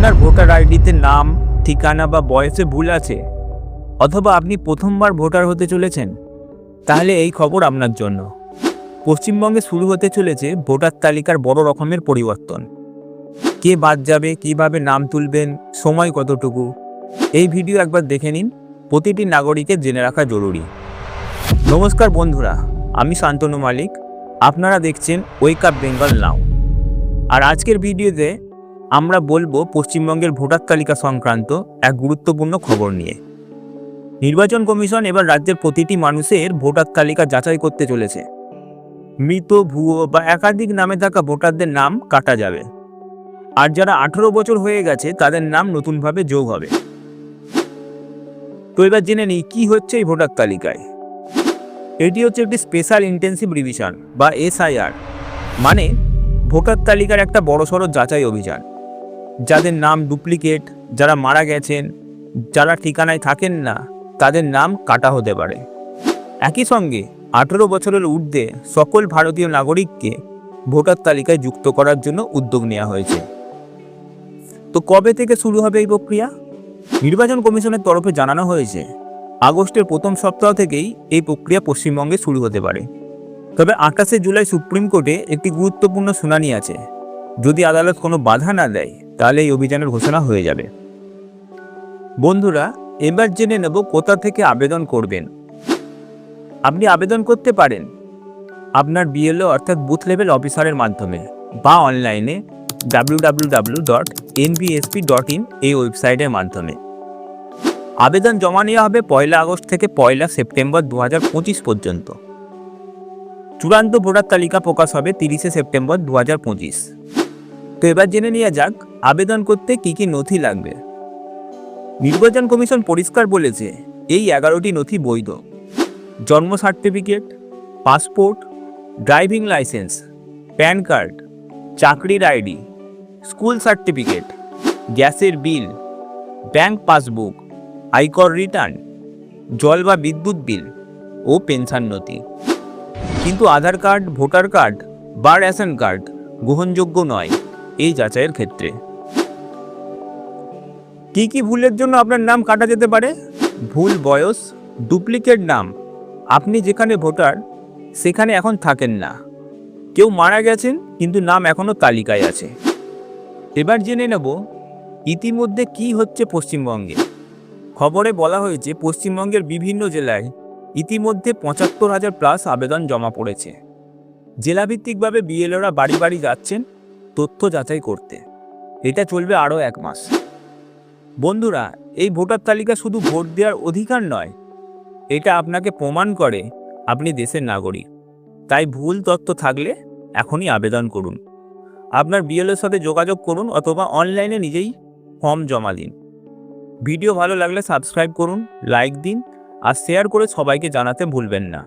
আপনার ভোটার আইডিতে নাম, ঠিকানা বা বয়সে ভুল আছে, অথবা আপনি প্রথমবার ভোটার হতে চলেছেন, তাহলে এই খবর আপনার জন্য। পশ্চিমবঙ্গে শুরু হতে চলেছে ভোটার তালিকার বড় রকমের পরিবর্তন। কে বাদ যাবে, কিভাবে নাম তুলবেন, সময় কতটুকু, এই ভিডিও একবার দেখে নিন। প্রতিটি নাগরিকের জেনে রাখা জরুরি। নমস্কার বন্ধুরা, আমি শান্তনু মালিক। আপনারা দেখছেন ওয়েক আপ বেঙ্গল নাও। আর আজকের ভিডিওতে আমরা বলবো পশ্চিমবঙ্গের ভোটার তালিকা সংক্রান্ত এক গুরুত্বপূর্ণ খবর নিয়ে। নির্বাচন কমিশন এবার রাজ্যের প্রতিটি মানুষের ভোটার তালিকা যাচাই করতে চলেছে। মৃত, ভুয়ো বা একাধিক নামে থাকা ভোটারদের নাম কাটা যাবে, আর যারা 18 বছর হয়ে গেছে তাদের নাম নতুনভাবে যোগ হবে। তো এবার জেনে নিই কি হচ্ছে এই ভোটার তালিকায়। এটি হচ্ছে একটি স্পেশাল ইন্টেন্সিভ রিভিশন বা SIR, মানে ভোটার তালিকার একটা বড়সড় যাচাই অভিযান। যাদের নাম ডুপ্লিকেট, যারা মারা গেছেন, যারা ঠিকানায় থাকেন না, তাদের নাম কাটা হতে পারে। একই সঙ্গে 18 বছরের ঊর্ধ্বে সকল ভারতীয় নাগরিককে ভোটার তালিকায় যুক্ত করার জন্য উদ্যোগ নেওয়া হয়েছে। তো কবে থেকে শুরু হবে এই প্রক্রিয়া? নির্বাচন কমিশনের তরফে জানানো হয়েছে আগস্টের প্রথম সপ্তাহ থেকেই এই প্রক্রিয়া পশ্চিমবঙ্গে শুরু হতে পারে। তবে 28শে জুলাই সুপ্রিম কোর্টে একটি গুরুত্বপূর্ণ শুনানি আছে। যদি আদালত কোনো বাধা না দেয়, তাহলে এই অভিযানের ঘোষণা হয়ে যাবে। বন্ধুরা, এবার জেনে নেব কোথা থেকে আবেদন করবেন। আপনি আবেদন করতে পারেন আপনার BLO অর্থাৎ বুথ লেভেল অফিসারের মাধ্যমে, বা অনলাইনে www.nbsp.in এই ওয়েবসাইটের মাধ্যমে। আবেদন জমা নেওয়া হবে 1 আগস্ট থেকে 1 সেপ্টেম্বর 2025 পর্যন্ত। চূড়ান্ত ভোটার তালিকা প্রকাশ হবে 30 সেপ্টেম্বর 2025। তো এবার জেনে নেওয়া যাক আবেদন করতে কি কি নথি লাগবে। নির্বাচন কমিশন পরিষ্কার বলেছে এই 11টি নথি বৈধ: জন্ম certificate, passport, driving licence, pan card, চাকরির ID, স্কুল সার্টিফিকেট, গ্যাসের বিল, ব্যাংক পাসবুক, আয়কর রিটার্ন, জল বা বিদ্যুৎ বিল ও পেনশন নথি। কিন্তু আধার কার্ড, ভোটার কার্ড বা রেশন কার্ড গ্রহণযোগ্য নয় এই যাচাইয়ের ক্ষেত্রে। কি কি ভুলের জন্য আপনার নাম কাটা যেতে পারে? ভুল বয়স, ডুপ্লিকেট নাম, আপনি যেখানে ভোটার সেখানে এখন থাকেন না, কেউ মারা গেছেন কিন্তু নাম এখনো তালিকায় আছে। এবার জেনে নেব ইতিমধ্যে কি হচ্ছে পশ্চিমবঙ্গে। খবরে বলা হয়েছে পশ্চিমবঙ্গের বিভিন্ন জেলায় ইতিমধ্যে 75,000+ আবেদন জমা পড়েছে। জেলাভিত্তিকভাবে BLOরা বাড়ি বাড়ি যাচ্ছেন তথ্য যাচাই করতে। এটা চলবে আরও 1 মাস। বন্ধুরা, এই ভোটার তালিকা শুধু ভোট দেওয়ার অধিকার নয়, এটা আপনাকে প্রমাণ করে আপনি দেশের নাগরিক। তাই ভুল তথ্য থাকলে এখনই আবেদন করুন। আপনার BLOর সাথে যোগাযোগ করুন অথবা অনলাইনে নিজেই ফর্ম জমা দিন। ভিডিও ভালো লাগলে সাবস্ক্রাইব করুন, লাইক দিন আর শেয়ার করে সবাইকে জানাতে ভুলবেন না।